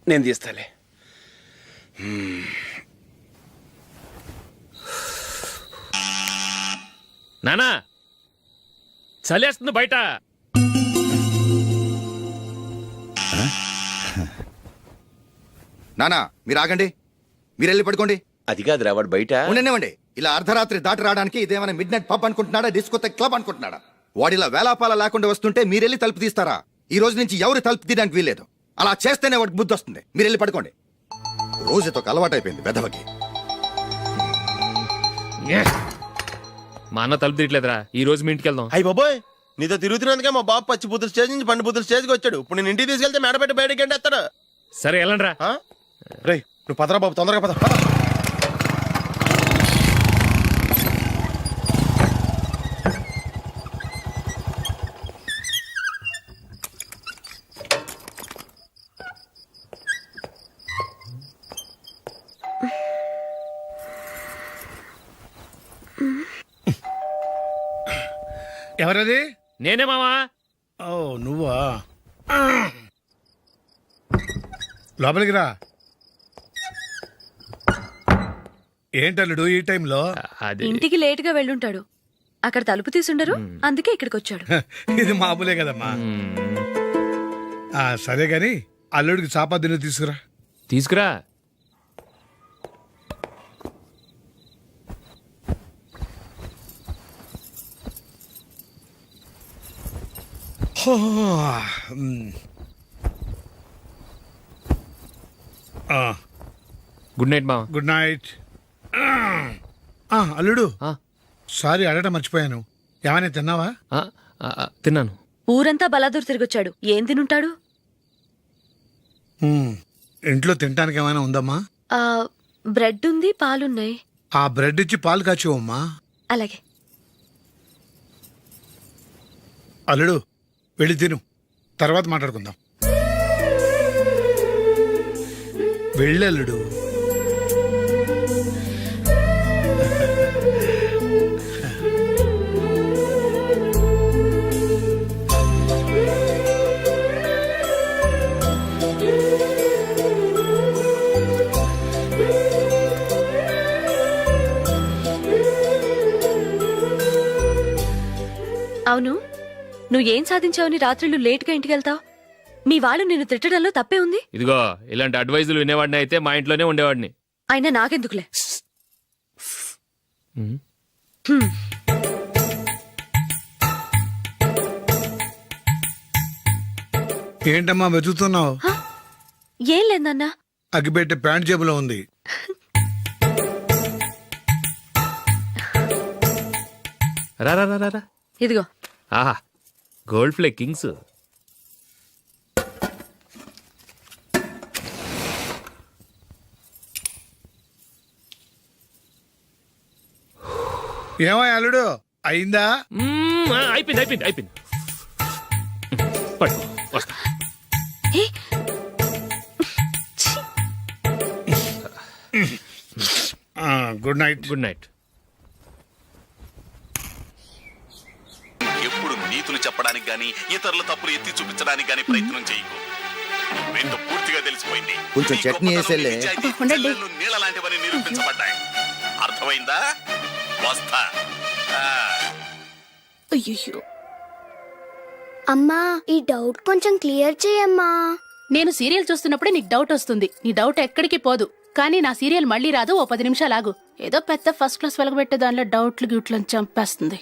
నేను తీస్తాలే. నానా చలేస్తుంది బయట. నానా మీరు ఆగండి, మీరు వెళ్ళి పడుకోండి. అది కాదురా, వాడు బయట. ఉండనివ్వండి. ఇలా అర్ధరాత్రి దాటి రావడానికి ఇదేమైనా మిడ్ నైట్ పబ్ అనుకుంటున్నాడా, డిస్కోతే క్లబ్ అనుకుంటున్నాడా? వాడిలా వేలాపాల లేకుండా వస్తుంటే మీరెళ్ళి తలుపు తీస్తారా? ఈ రోజు నుంచి ఎవరు తలుపు తీయడానికి వీల్లేదు. అలా చేస్తేనే వాడికి బుద్ధి వస్తుంది. మీరు వెళ్ళి పడుకోండి. రోజుతో అలవాటు అయిపోయింది వెధవకి. మా అన్న తలుపు తీయట్లేదురా. ఈ రోజు మీ ఇంటికి వెళ్దాం. అయ్యి బాబోయ్, నీతో తిరుగుతున్నందుకే మా బాబు పచ్చి బుద్ధుల స్టేజ్ నుంచి పండు బుద్ధుల స్టేజ్కి వచ్చాడు. ఇప్పుడు నేను ఇంటికి తీసుకెళ్తే మేడపెట్టి బయటకి ఎండేస్తాడు. సరే వెళ్ళండి రా. రేయ్ నువ్వు పదరా బాబు, తొందరగా పద. ఎవరది? నేనే మావా. ఓ నువ్వా? లోపలికి రా. ఏంటల్లుడు ఈ టైంలో? ఇంటికి లేట్ గా వెళ్ళుంటాడు. అక్కడ తలుపు తీసుండరు, అందుకే ఇక్కడికి వచ్చాడు. ఇది మామూలే కదమ్మా. సరే గాని అల్లుడికి చాపాదిని తీసుకురా. తీసుకురా. గుడ్ నైట్ మావా. Good night. అల్లుడు, సారీ అడగటం మర్చిపోయాను. ఏమైనా తిన్నావా? తిన్నాను. ఊరంతా బలాదూర్ తిరిగొచ్చాడు. ఏం తినుంటాడు? ఇంట్లో తినటానికి ఏమైనా ఉందమ్మా? బ్రెడ్ ఉంది, పాలున్నాయి. ఆ బ్రెడ్ ఇచ్చి పాలు కాచివమ్మా. అలాగే. అల్లుడు వెళ్ళి తిను, తర్వాత మాట్లాడుకుందాం. వెళ్ళల్లుడు. అవును, నువ్వేం సాధించావని రాత్రులు లేట్గా ఇంటికి వెళ్తావు? మీ వాళ్ళు నిన్ను తిట్టడంలో తప్పే ఉంది. ఇదిగో ఇలాంటి అడ్వైజులు వినేవాడిని అయితే మా ఇంట్లోనే ఉండేవాడిని. అయినా నాకెందుకులే. ఏంటమ్మా వెతుకుతున్నావు? ఏం లేదన్నా. అగ్గిపెట్టే ప్యాంట్ జేబులో ఉంది. రా. ఇదిగో. ఆహా, గోల్డ్ ఫ్లే కింగ్స్. ఏమో అల్లుడు, అయిందా? అయిపోయింది. పట్టు, వస్తా. Good night. Good night. ఎప్పుడు నీతులు చెప్పడానికి గాని, ఇతరుల తప్పులు ఎత్తి చూపించడానికి గాని ప్రయత్నం చేయకు. రెండు పూర్తిగా తెలిసిపోయింది. కొంచెం చట్నీ వేసేలే. నీళ్ళ లాంటివని నిరూపించబడ్డాయి. అర్థమైందా? వస్తా. అయ్యో అమ్మా, ఈ డౌట్ కొంచెం క్లియర్ చేయమ్మా. నేను సీరియల్ చూస్తున్నప్పుడే నీకు డౌట్ వస్తుంది. నీ డౌట్ ఎక్కడికి పోదు. కానీ నా సీరియల్ మళ్ళీ రాదు. ఓ 10 నిమిషాలు ఆగు. ఏదో పెద్ద ఫస్ట్ క్లాస్ వెలగబెట్టే దానిలో డౌట్లు గ్యూట్లను చంపేస్తుంది.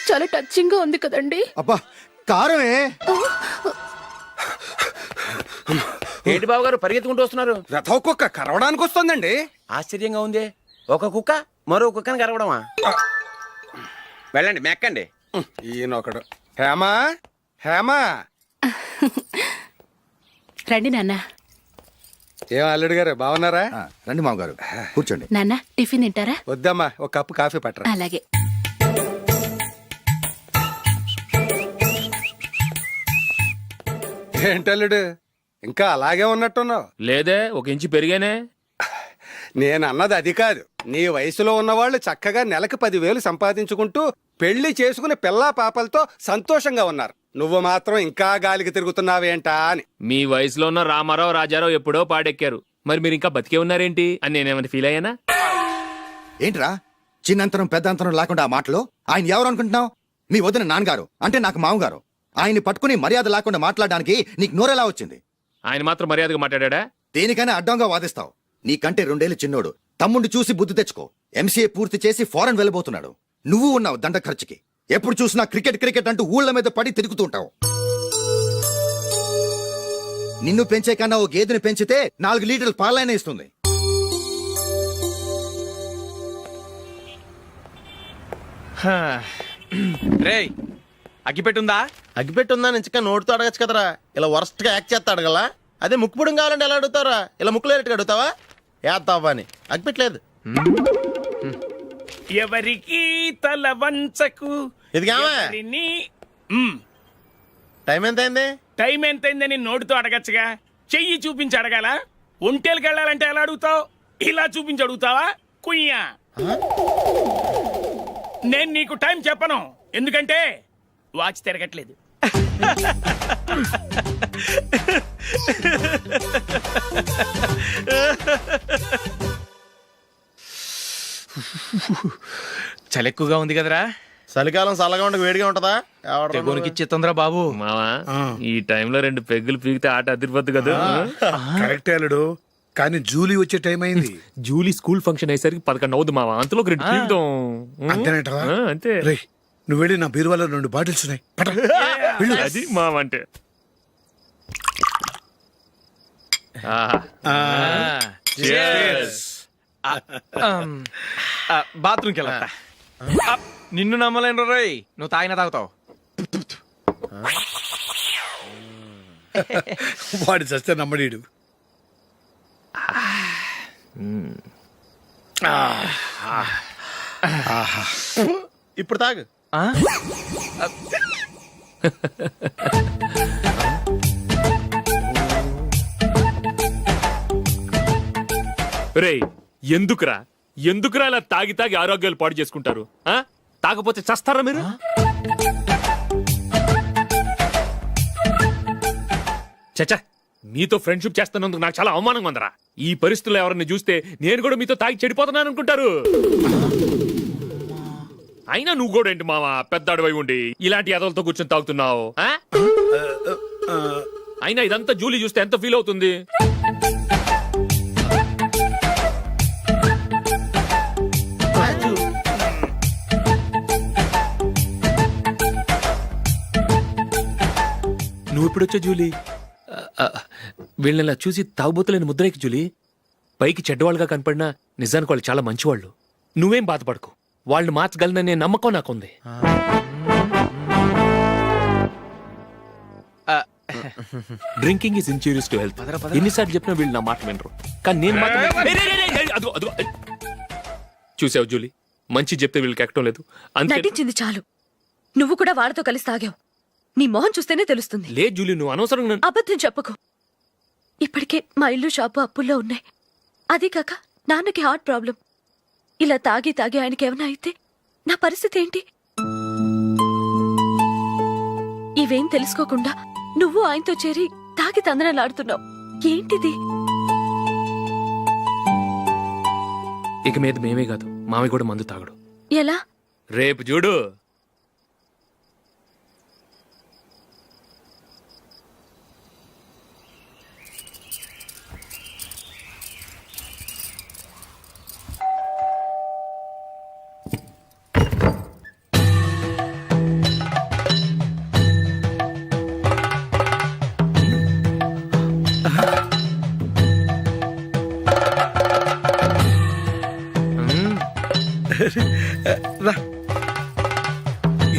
చాలా టచింగ్ గా ఉంది కదండి. అబ్బా కారమే. ఏంటి బాబు గారు పరిగెత్తుకుంటూ వస్తున్నారు? రథ కుక్క కరవడానికి వస్తుందండి. ఆశ్చర్యంగా ఉంది. ఒక కుక్క మరో కుక్కని కరవడమా? వెళ్ళండి, మెక్కండి. ఈయనొకడు. హేమా రండి నాన్న. ఏం అల్లుడు గారు బాగున్నారా? రండి మామగారు, కూర్చోండి. నాన్న టిఫిన్ తింటారా? వద్దమ్మా, ఒక కప్పు కాఫీ పట్టరా. అలాగే. ఏంటల్లుడు ఇంకా అలాగే ఉన్నట్టున్నావు. లేదే, ఒక ఇంచు పెరిగానే. నేను అన్నది అది కాదు. నీ వయసులో ఉన్నవాళ్ళు చక్కగా నెలకు 10,000 సంపాదించుకుంటూ పెళ్లి చేసుకుని పిల్లా పాపలతో సంతోషంగా ఉన్నారు. నువ్వు మాత్రం ఇంకా గాలికి తిరుగుతున్నావేంటా అని. మీ వయసులో ఉన్న రామారావు రాజారావు ఎప్పుడో పాడెక్కారు, మరి మీరు ఇంకా బతికే ఉన్నారేంటి అని నేనేమైనా ఫీల్ అయ్యానా? ఏంట్రా చిన్నంతరం పెద్దంతరం లేకుండా ఆ మాటలు? ఆయన ఎవరు అనుకుంటున్నావు? మీ వదిన నాన్నగారు, అంటే నాకు మామగారు. ఆయన్ని పట్టుకుని మర్యాద లేకుండా మాట్లాడడానికి నీకు నోరెలా వచ్చింది? ఆయన మాత్రం మర్యాదగా మాట్లాడా? దేనికైనా అడ్డంగా వాదిస్తావు. నీకంటే 2 ఏళ్ళు చిన్నోడు. తమ్ముండి చూసి బుద్ధి తెచ్చుకో. ఎంసీఏ పూర్తి చేసి ఫారెన్ వెళ్ళబోతున్నాడు. నువ్వు ఉన్నావు దండ ఖర్చుకి. ఎప్పుడు చూసినా క్రికెట్ క్రికెట్ అంటూ ఊళ్ళ మీద పడి తిరుగుతూ ఉంటావు. నిన్ను పెంచే కన్నా ఓ గేదెని పెంచితే 4 లీటర్ల పాలైనా ఇస్తుంది. రేయ్ అగ్గిపెట్టుందా? అగ్గిపెట్టుందా నుంచి నోటితో అడగచ్చు కదరా. ఇలా వరస్ట్ గా యాక్ట్ చేస్తా అడగలా. అదే ముక్కుపుడం కావాలంటే ఎలా అడుగుతారా? ఇలా ముక్కులేటట్టు అడుగుతావా? ఏత్తావా అని అగ్గిపెట్టలేదు. ఎవరికి తల వంచకు. ఇది కావా? టైం ఎంత అయింది? టైం ఎంతైందని నోటితో అడగచ్చుగా, చెయ్యి చూపించి అడగాల? ఒంటేలకు వెళ్ళాలంటే ఎలా అడుగుతావు? ఇలా చూపించి అడుగుతావా? కుయ్యా, నేను నీకు టైం చెప్పను, ఎందుకంటే వాచ్ తిరగట్లేదు. చలి ఎక్కువగా ఉంది కదరా. చలికాలం చల్లగా ఉండక వేడిగా ఉంటదా? తెగోనికిచ్చేస్తుందిరా బాబు. మావా, ఈ టైంలో 2 పెగ్గులు పీకితే ఆట అదిరిపోద్దు కదా. కరెక్టే అల్లుడు, కానీ జూలీ వచ్చే టైం అయింది. జూలీ స్కూల్ ఫంక్షన్ అయ్యేసరికి 11 అవుద్ది మావా. అంతలో 2 పీకుతాం. అంతేనేటవా? అంతే. రే నువ్వు వెళ్ళి నా బీరువాలో 2 బాటిల్స్ ఉన్నాయి. పట. వెళ్ళు. అది మావ అంటే. బాత్రూమ్కి వెళ్ళా. నిన్ను నమ్మలేను రోయ్, నువ్వు తాగినా తాగుతావు. వాడి చస్తే నమ్మడీడు. ఇప్పుడు తాగు. రేయ్, ఎందుకురా ఇలా తాగి తాగి ఆరోగ్యాలు పాడు చేసుకుంటారు? తాగపోతే చస్తారా మీరు? చచ్చా, మీతో ఫ్రెండ్షిప్ చేస్తున్నందుకు నాకు చాలా అవమానంగా ఉందరా. ఈ పరిస్థితుల్లో ఎవరిని చూస్తే నేను కూడా మీతో తాగి చెడిపోతున్నాను అనుకుంటారు. అయినా నువ్వు కూడా ఏంటి మావా, పెద్ద అడవై ఉండి ఇలాంటి ఎదలతో కూర్చొని తాగుతున్నావు? అయినా ఇదంతా జూలీ చూస్తే ఎంత ఫీల్ అవుతుంది? నువ్వు ఇప్పుడొచ్చా జూలీ? వీళ్ళని చూసి తాగుబోతులేని ముద్రేకి జూలీ. పైకి చెడ్డవాళ్ళుగా కనపడినా నిజానికి వాళ్ళు చాలా మంచివాళ్ళు. నువ్వేం బాధపడకు, వాళ్ళని మార్చగలననే నమ్మకం నాకుంది. Drinking is injurious to health. ఎన్నిసార్లు చెప్పినా వీళ్ళు నా మాట వినరు, కానీ నేను మాత్రం. చూసావు జూలీ, మంచి చెప్తే వీళ్ళకి ఎక్కడం లేదు. నటించింది చాలు. నువ్వు కూడా వాళ్ళతో కలిసి తాగావు. నీ మొహం చూస్తేనే తెలుస్తుంది. లే జూలీ, నువ్వు అనవసరంగా అబద్ధం చెప్పకు. ఇప్పటికే మా ఇల్లు షాపు అప్పుల్లో ఉన్నాయి. అదే కాక నాన్నకి హార్ట్ ప్రాబ్లం. ఇలా తాగి తాగి ఆయనకి ఏమైనా అయితే నా పరిస్థితి ఏంటి? ఇవేం తెలుసుకోకుండా నువ్వు ఆయనతో చేరి తాగి తందనలాడుతున్నావు. ఏంటిది? ఇక మీద మేమే కాదు, మావి కూడా మందు తాగడు. ఎలా? రేపు చూడు.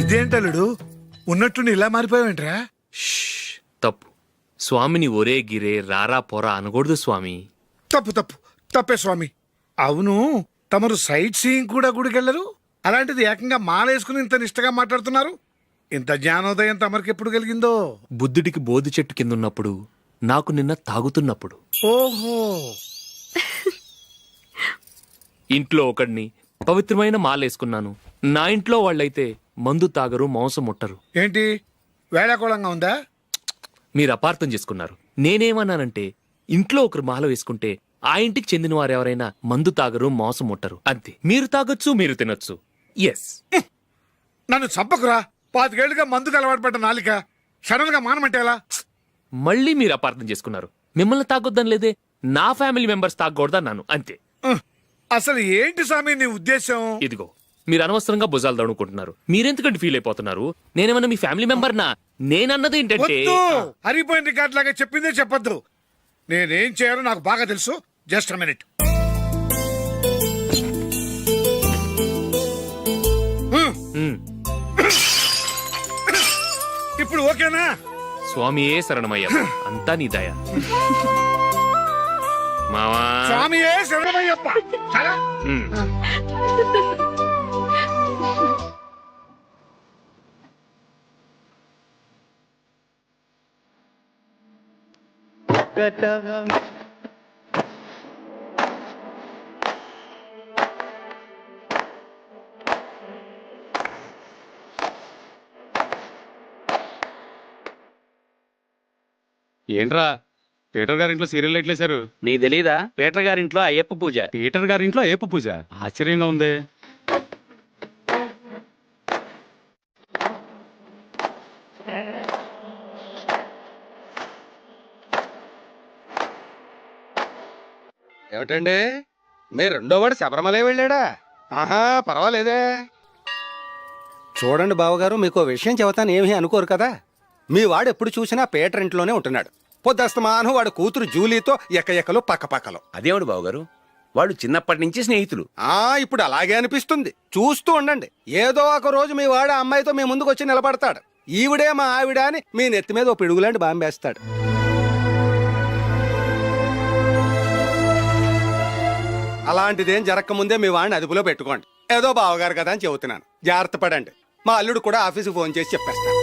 ఇదేంటలుడు, ఉన్నట్టుండి ఇలా మారిపోయావేంట్రా? తప్పు. స్వామిని ఒరే గిరే రారా పోరా అనకూడదు స్వామి. తప్పే స్వామి. అవును, తమరు సైట్ సీయింగ్ కూడా గుడికెళ్లరు. అలాంటిది ఏకంగా మాలేసుకుని ఇంత నిష్టగా మాట్లాడుతున్నారు. ఇంత జ్ఞానోదయం తమరికి ఎప్పుడు కలిగిందో? బుద్ధుడికి బోధి చెట్టు కింద ఉన్నప్పుడు నాకు నిన్న తాగుతున్నప్పుడు. ఓహో. ఇంట్లో ఒకడిని పవిత్రమైన మాలేసుకున్నాను. నా ఇంట్లో వాళ్ళైతే మందు తాగరు, మాంసం ముట్టరు. ఏంటి వేళాకోళంగా ఉందా? మీరు అపార్థం చేసుకున్నారు. నేనేమన్నానంటే ఇంట్లో ఒకరు మాల వేసుకుంటే ఆ ఇంటికి చెందిన వారు ఎవరైనా మందు తాగరు, మాంసం ముట్టరు అంతే. మీరు తాగొచ్చు, మీరు తినొచ్చు. ఎస్. నన్ను చంపకురా. 5 ఏళ్లుగా మందుకు అలవాటు పడ్డ నాలిక సడన్ గా మానమంటే ఎలా? మళ్ళీ మీరు అపార్థం చేసుకున్నారు. మిమ్మల్ని తాగొద్దని లేదే, నా ఫ్యామిలీ మెంబర్స్ తాగకూడదన్నాను అంతే. అసలు ఏంటి స్వామి నీ ఉద్దేశం? ఇదిగో మీరు అనవసరంగా భుజాలు దడుకుంటున్నారు. మీరెందుకంటే ఫీల్ అయిపోతున్నారు? నేనేమన్నా మీ ఫ్యామిలీ మెంబర్ నా? నేనన్నది ఏంటంటే వద్దు. హరిపోయిన రికార్డ్ లాగా చెప్పిందే చెప్పొద్దు. నేనేం చేయాలో నాకు బాగా తెలుసు. Just minute. ఉమ్, ఇప్పుడు ఓకేనా? స్వామియే శరణమయ్య, అంతా నీ దయ. మావా స్వామియే శరణమయ్యప్ప. చాలా. ఉమ్. ఏంట్రా పీటర్ గారింట్లో సీరియల్ ఎట్లేశారు? నీ తెలీదా? పీటర్ గారింట్లో అయ్యప్ప పూజ. పీటర్ గారింట్లో అయ్యప్ప పూజ ఆశ్చర్యంగా ఉంది. ఏమిటండి మీ రెండోవాడు శబరిమలే వెళ్ళాడా? ఆహా, పర్వాలేదే. చూడండి బావగారు, మీకు ఓ విషయం చెబుతాను, ఏమీ అనుకోరు కదా. మీ వాడు ఎప్పుడు చూసినా పీటర్ ఇంట్లోనే ఉంటున్నాడు. పొద్దస్తమానం వాడు కూతురు జూలీతో ఎక్కలు పక్కపక్కలు. అదేవాడు బావగారు, వాళ్ళు చిన్నప్పటి నుంచి స్నేహితులు. ఇప్పుడు అలాగే అనిపిస్తుంది. చూస్తూ ఉండండి, ఏదో ఒక రోజు మీ వాడు ఆ అమ్మాయితో మీ ముందుకు వచ్చి నిలబడతాడు. ఈవిడే మా ఆవిడ అని మీ నెత్తి మీద ఓ పిడుగులాంటి బాంబేస్తాడు. అలాంటిదేం జరగకముందే మీ వాడిని అదుపులో పెట్టుకోండి. ఏదో బావగారు కదా అని చెబుతున్నాను, జాగ్రత్త పడండి. మా అల్లుడు కూడా ఆఫీసుకు ఫోన్ చేసి చెప్పేస్తాను.